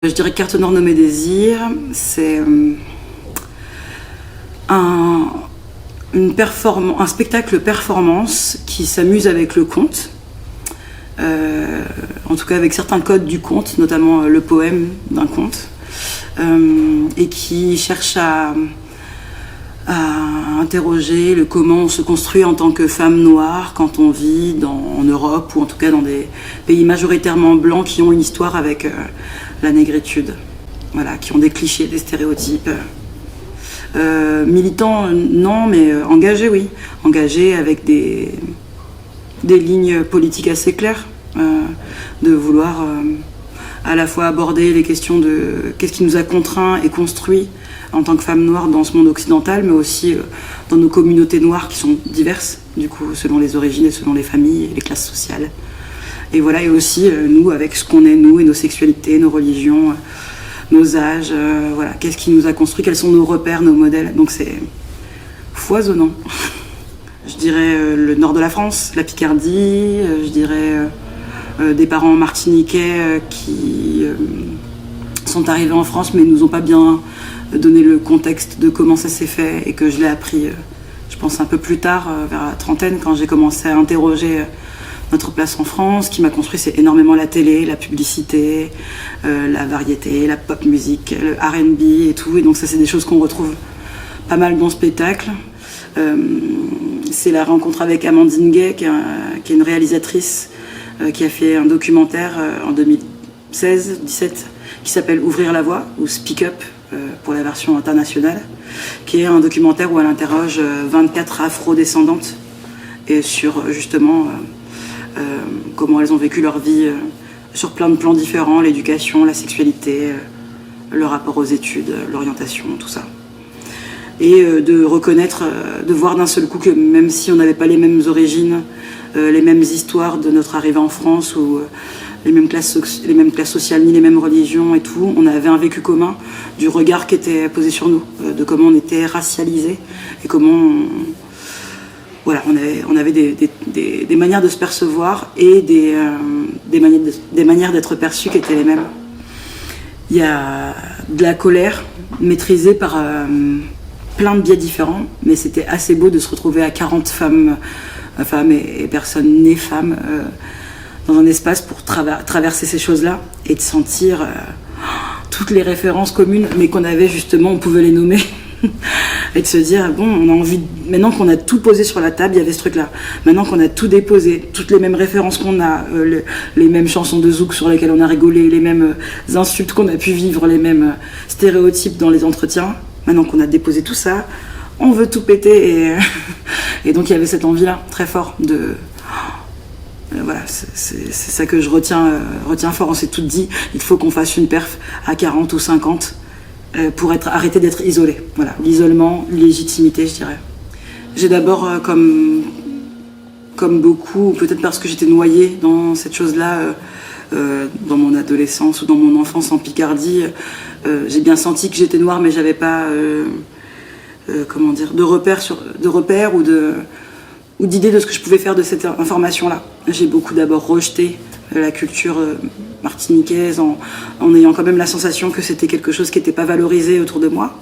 Je dirais que Carte Noire nommée Désir, c'est un spectacle performance qui s'amuse avec le conte, en tout cas avec certains codes du conte, notamment le poème d'un conte, et qui cherche à interroger le comment on se construit en tant que femme noire quand on vit en Europe ou en tout cas dans des pays majoritairement blancs qui ont une histoire avec la négritude, voilà, qui ont des clichés, des stéréotypes. Militants, non, mais engagés, oui. Engagés avec des lignes politiques assez claires, de vouloir à la fois aborder les questions de qu'est-ce qui nous a contraints et construits en tant que femmes noires dans ce monde occidental, mais aussi dans nos communautés noires qui sont diverses, du coup, selon les origines et selon les familles et les classes sociales. Et voilà, et aussi nous, avec ce qu'on est, nous, et nos sexualités, nos religions, nos âges, voilà, qu'est-ce qui nous a construit, quels sont nos repères, nos modèles. Donc c'est foisonnant. Je dirais le nord de la France, la Picardie, je dirais des parents martiniquais qui sont arrivés en France mais nous ont pas bien donné le contexte de comment ça s'est fait et que je l'ai appris, je pense un peu plus tard, vers la trentaine, quand j'ai commencé à interroger notre place en France. Ce qui m'a construit, c'est énormément la télé, la publicité, la variété, la pop musique, le R&B et tout. Et donc ça, c'est des choses qu'on retrouve pas mal dans le spectacle. C'est la rencontre avec Amandine Gay, qui est une réalisatrice qui a fait un documentaire en 2016-17 qui s'appelle Ouvrir la voie, ou Speak Up pour la version internationale, qui est un documentaire où elle interroge 24 afro-descendantes et sur justement comment elles ont vécu leur vie sur plein de plans différents, l'éducation, la sexualité, le rapport aux études, l'orientation, tout ça. Et de reconnaître, de voir d'un seul coup que même si on n'avait pas les mêmes origines, les mêmes histoires de notre arrivée en France, ou les mêmes classes sociales, ni les mêmes religions et tout, on avait un vécu commun du regard qui était posé sur nous, de comment on était racialisés et comment voilà, on avait des manières de se percevoir et des manières d'être perçus qui étaient les mêmes. Il y a de la colère maîtrisée par plein de biais différents, mais c'était assez beau de se retrouver à 40 femmes et personnes nées femmes dans un espace pour traverser ces choses-là et de sentir toutes les références communes, mais qu'on avait justement, on pouvait les nommer. Et de se dire, bon, on a envie, maintenant qu'on a tout posé sur la table, il y avait ce truc-là. Maintenant qu'on a tout déposé, toutes les mêmes références qu'on a, les mêmes chansons de zouk sur lesquelles on a rigolé, les mêmes insultes qu'on a pu vivre, les mêmes stéréotypes dans les entretiens, maintenant qu'on a déposé tout ça, on veut tout péter. Et donc il y avait cette envie-là, très fort, de... voilà, c'est ça que je retiens fort. On s'est tout dit, il faut qu'on fasse une perf à 40 ou 50 pour arrêter d'être isolé. Voilà, l'isolement, l'illégitimité, je dirais. J'ai d'abord, comme beaucoup, peut-être parce que j'étais noyée dans cette chose-là, dans mon adolescence ou dans mon enfance en Picardie, j'ai bien senti que j'étais noire, mais j'avais pas, comment dire, de repères ou d'idées de ce que je pouvais faire de cette information-là. J'ai beaucoup d'abord rejeté la culture martiniquaise en ayant quand même la sensation que c'était quelque chose qui n'était pas valorisé autour de moi.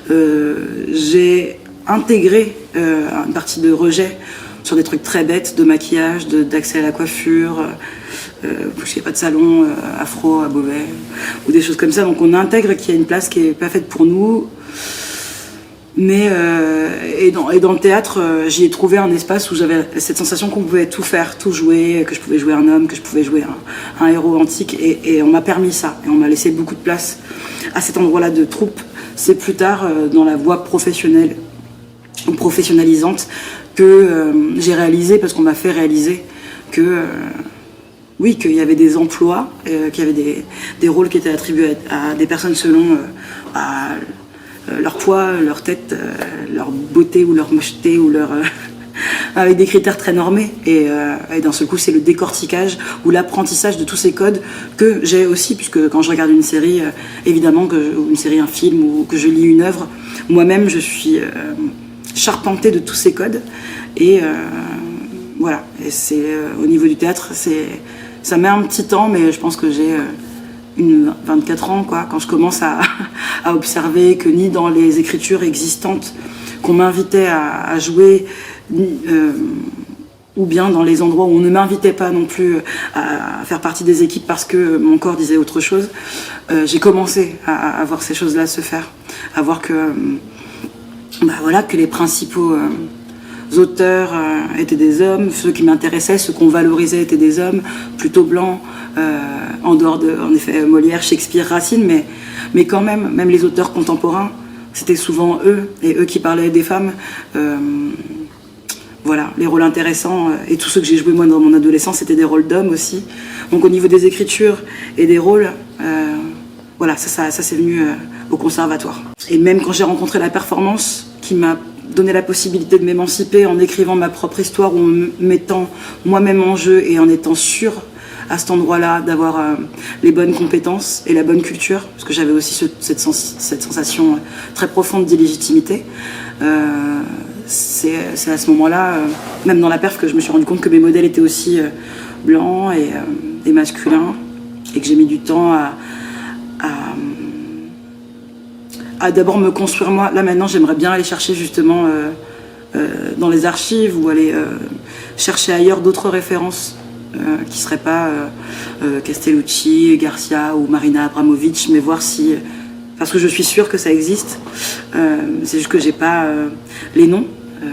J'ai intégré une partie de rejet sur des trucs très bêtes, de maquillage, d'accès à la coiffure, je sais pas, de salon afro à Beauvais, ou des choses comme ça. Donc on intègre qu'il y a une place qui n'est pas faite pour nous. Mais et dans le théâtre, j'y ai trouvé un espace où j'avais cette sensation qu'on pouvait tout faire, tout jouer, que je pouvais jouer un homme, que je pouvais jouer un héros antique, et on m'a permis ça, et on m'a laissé beaucoup de place à cet endroit-là de troupe. C'est plus tard, dans la voie professionnelle ou professionnalisante, que j'ai réalisé, parce qu'on m'a fait réaliser, que oui, qu'il y avait des emplois, qu'il y avait des rôles qui étaient attribués à des personnes selon leur poids, leur tête, leur beauté ou leur mocheté, ou avec des critères très normés. Et d'un seul coup, c'est le décortiquage ou l'apprentissage de tous ces codes que j'ai aussi, puisque quand je regarde une série, évidemment, ou une série, un film, ou que je lis une œuvre, moi-même, je suis charpentée de tous ces codes. Et voilà. Et c'est au niveau du théâtre, ça met un petit temps, mais je pense que j'ai 24 ans, quoi, quand je commence à observer que ni dans les écritures existantes qu'on m'invitait à jouer, ou bien dans les endroits où on ne m'invitait pas non plus à faire partie des équipes parce que mon corps disait autre chose, j'ai commencé à voir ces choses-là se faire, à voir que, voilà, que les principaux auteurs étaient des hommes, ceux qui m'intéressaient, ceux qu'on valorisait étaient des hommes, plutôt blancs, en dehors de, en effet, Molière, Shakespeare, Racine, mais quand même les auteurs contemporains, c'était souvent eux, et eux qui parlaient des femmes. Voilà, les rôles intéressants, et tous ceux que j'ai joués moi dans mon adolescence, c'était des rôles d'hommes aussi. Donc au niveau des écritures et des rôles, voilà, ça c'est venu au conservatoire. Et même quand j'ai rencontré la performance, qui m'a donné la possibilité de m'émanciper en écrivant ma propre histoire, ou en me mettant moi-même en jeu et en étant sûre à cet endroit-là d'avoir les bonnes compétences et la bonne culture, parce que j'avais aussi cette sensation très profonde d'illégitimité. C'est à ce moment-là, même dans la perf, que je me suis rendu compte que mes modèles étaient aussi blancs et masculins, et que j'ai mis du temps à d'abord me construire moi. Là maintenant, j'aimerais bien aller chercher justement dans les archives, ou aller chercher ailleurs d'autres références qui ne seraient pas Castellucci, Garcia ou Marina Abramovic, mais voir si... Parce que je suis sûre que ça existe, c'est juste que j'ai pas les noms.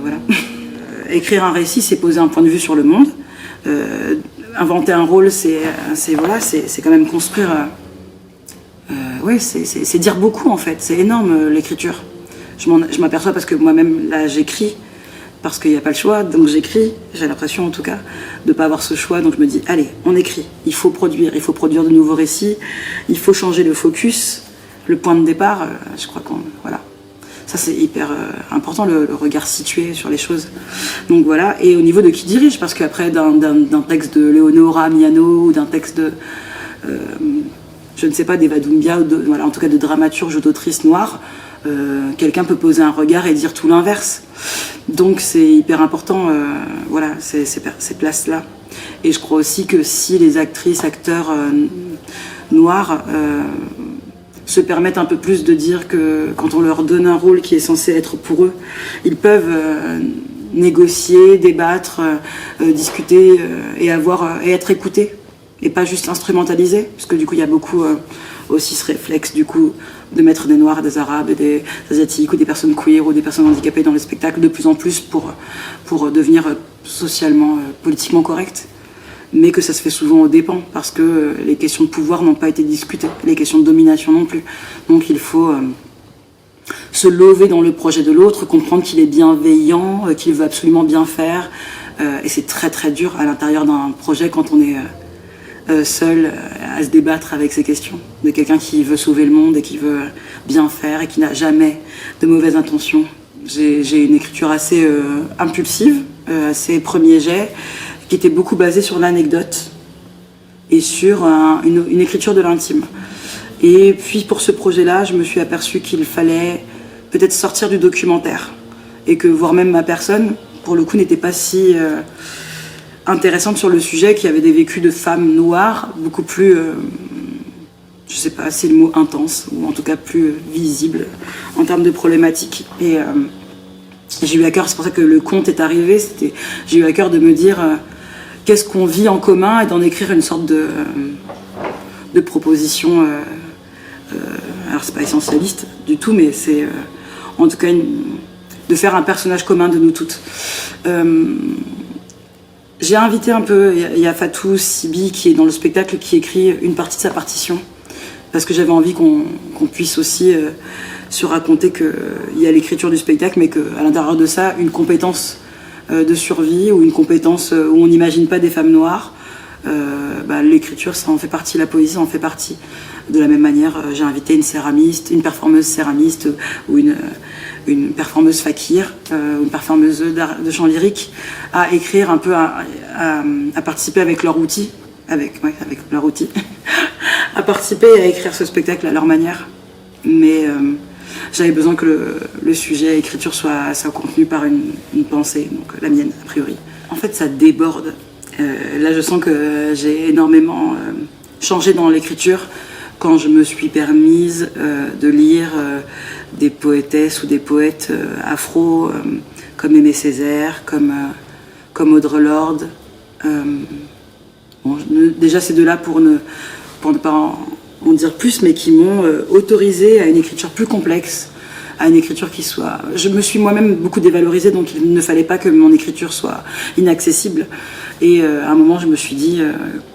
Voilà. Écrire un récit, c'est poser un point de vue sur le monde. Inventer un rôle, c'est quand même construire. Ouais, c'est dire beaucoup en fait. C'est énorme l'écriture. Je m'aperçois parce que moi-même là j'écris parce qu'il n'y a pas le choix, donc j'écris. J'ai l'impression en tout cas de ne pas avoir ce choix, donc je me dis allez, on écrit. Il faut produire de nouveaux récits. Il faut changer le focus, le point de départ. Je crois qu'on voilà. Ça, c'est hyper important, le regard situé sur les choses. Donc voilà, et au niveau de qui dirige, parce qu'après, d'un texte de Leonora Miano, ou d'un texte de, je ne sais pas, d'Eva Doumbia, ou voilà, en tout cas de dramaturge ou d'autrice noire, quelqu'un peut poser un regard et dire tout l'inverse. Donc c'est hyper important, voilà, ces places-là. Et je crois aussi que si les actrices, acteurs noirs... se permettent un peu plus de dire que quand on leur donne un rôle qui est censé être pour eux, ils peuvent négocier, débattre, discuter et être écoutés et pas juste instrumentalisés, parce que du coup il y a beaucoup aussi ce réflexe du coup de mettre des noirs, des arabes, et des asiatiques ou des personnes queer ou des personnes handicapées dans les spectacles de plus en plus pour devenir socialement, politiquement corrects. Mais que ça se fait souvent aux dépens, parce que les questions de pouvoir n'ont pas été discutées, les questions de domination non plus. Donc il faut se lever dans le projet de l'autre, comprendre qu'il est bienveillant, qu'il veut absolument bien faire, et c'est très très dur à l'intérieur d'un projet quand on est seul à se débattre avec ces questions, de quelqu'un qui veut sauver le monde et qui veut bien faire et qui n'a jamais de mauvaises intentions. J'ai une écriture assez impulsive, assez premier jet, qui était beaucoup basée sur l'anecdote et sur une écriture de l'intime. Et puis pour ce projet-là, je me suis aperçue qu'il fallait peut-être sortir du documentaire, et que voire même ma personne, pour le coup, n'était pas si intéressante sur le sujet, qu'il y avait des vécus de femmes noires beaucoup plus, je sais pas si le mot intense, ou en tout cas plus visible en termes de problématiques. Et j'ai eu à cœur, c'est pour ça que le conte est arrivé, j'ai eu à cœur de me dire qu'est-ce qu'on vit en commun, et d'en écrire une sorte de proposition. Alors c'est pas essentialiste du tout, mais c'est en tout cas de faire un personnage commun de nous toutes. J'ai invité un peu, il y a Fatou Sibi qui est dans le spectacle, qui écrit une partie de sa partition, parce que j'avais envie qu'on puisse aussi se raconter qu'il y a l'écriture du spectacle, mais qu'à l'intérieur de ça, une compétence de survie, ou une compétence où on n'imagine pas des femmes noires, l'écriture ça en fait partie, la poésie ça en fait partie. De la même manière, j'ai invité une céramiste, une performeuse céramiste, ou une performeuse fakir, une performeuse de chant lyrique, à écrire un peu, à participer avec leur outil, avec leur outil, à participer et à écrire ce spectacle à leur manière. Mais j'avais besoin que le sujet écriture soit contenu par une pensée, donc la mienne a priori. En fait, ça déborde. Là, je sens que j'ai énormément changé dans l'écriture quand je me suis permise de lire des poétesses ou des poètes afro comme Aimé Césaire, comme Audre Lorde. Déjà ces deux-là pour ne pas en dire plus, mais qui m'ont autorisé à une écriture plus complexe, à une écriture qui soit... Je me suis moi-même beaucoup dévalorisée, donc il ne fallait pas que mon écriture soit inaccessible. Et à un moment, je me suis dit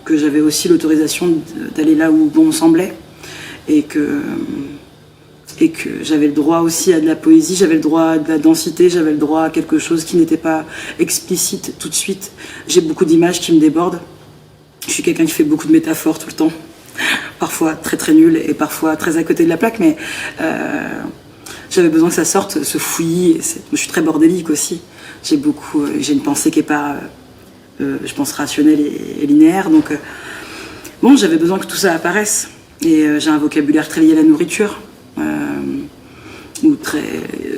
que j'avais aussi l'autorisation d'aller là où bon me semblait, et que j'avais le droit aussi à de la poésie, j'avais le droit à de la densité, j'avais le droit à quelque chose qui n'était pas explicite tout de suite. J'ai beaucoup d'images qui me débordent. Je suis quelqu'un qui fait beaucoup de métaphores tout le temps, parfois très très nul et parfois très à côté de la plaque, mais j'avais besoin que ça sorte, ce fouillis. Je suis très bordélique aussi. J'ai une pensée qui n'est pas, je pense, rationnelle et linéaire. Donc, j'avais besoin que tout ça apparaisse. Et j'ai un vocabulaire très lié à la nourriture, ou très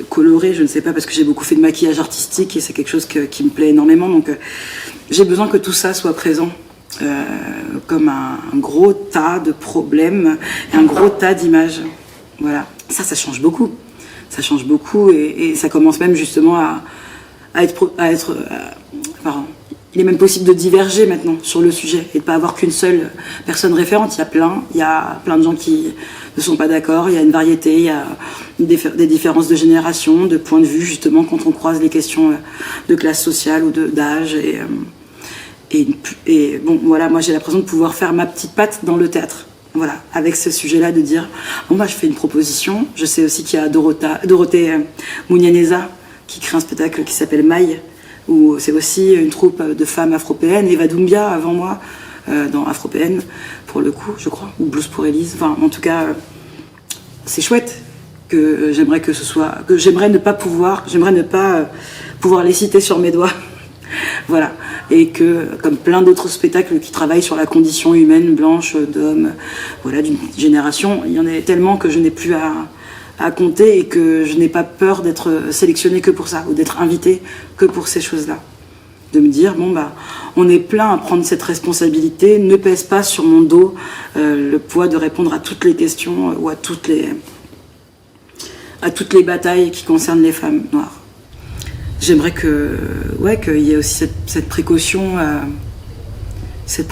coloré, je ne sais pas, parce que j'ai beaucoup fait de maquillage artistique et c'est quelque chose qui me plaît énormément. Donc, j'ai besoin que tout ça soit présent. Comme un gros tas de problèmes et un gros tas d'images. Voilà. Ça change beaucoup. Ça change beaucoup et ça commence même justement à être il est même possible de diverger maintenant sur le sujet et de ne pas avoir qu'une seule personne référente. Il y a plein de gens qui ne sont pas d'accord, il y a une variété, il y a des différences de génération, de points de vue justement quand on croise les questions de classe sociale ou d'âge. Et bon, voilà, moi j'ai l'impression de pouvoir faire ma petite patte dans le théâtre. Voilà, avec ce sujet-là, de dire, bon, je fais une proposition. Je sais aussi qu'il y a Dorothée Mounianeza qui crée un spectacle qui s'appelle Maï, où c'est aussi une troupe de femmes afropéennes. Eva Doumbia, avant moi, dans Afropéenne, pour le coup, je crois, ou Blues pour Élise. Enfin, en tout cas, c'est chouette. J'aimerais ne pas pouvoir les citer sur mes doigts. Voilà, et que comme plein d'autres spectacles qui travaillent sur la condition humaine blanche d'hommes, voilà, d'une génération, il y en a tellement que je n'ai plus à compter et que je n'ai pas peur d'être sélectionnée que pour ça ou d'être invitée que pour ces choses-là. De me dire on est plein à prendre cette responsabilité, ne pèse pas sur mon dos le poids de répondre à toutes les questions ou à toutes les batailles qui concernent les femmes noires. J'aimerais qu'il y ait aussi cette précaution sur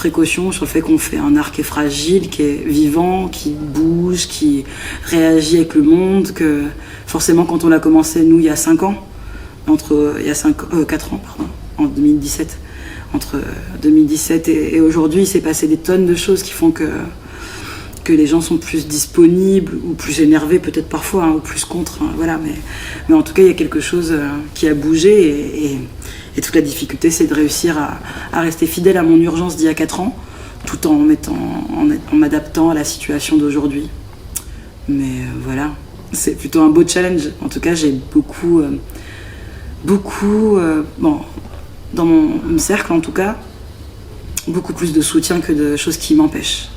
le fait qu'on fait un art qui est fragile, qui est vivant, qui bouge, qui réagit avec le monde, que forcément quand on a commencé, nous, il y a 4 ans, en 2017, entre 2017 et aujourd'hui, il s'est passé des tonnes de choses qui font que les gens sont plus disponibles ou plus énervés peut-être parfois, ou plus contre, voilà, mais en tout cas il y a quelque chose qui a bougé et toute la difficulté c'est de réussir à rester fidèle à mon urgence d'il y a 4 ans tout en m'adaptant à la situation d'aujourd'hui. Mais voilà, c'est plutôt un beau challenge. En tout cas j'ai beaucoup dans mon cercle en tout cas, beaucoup plus de soutien que de choses qui m'empêchent.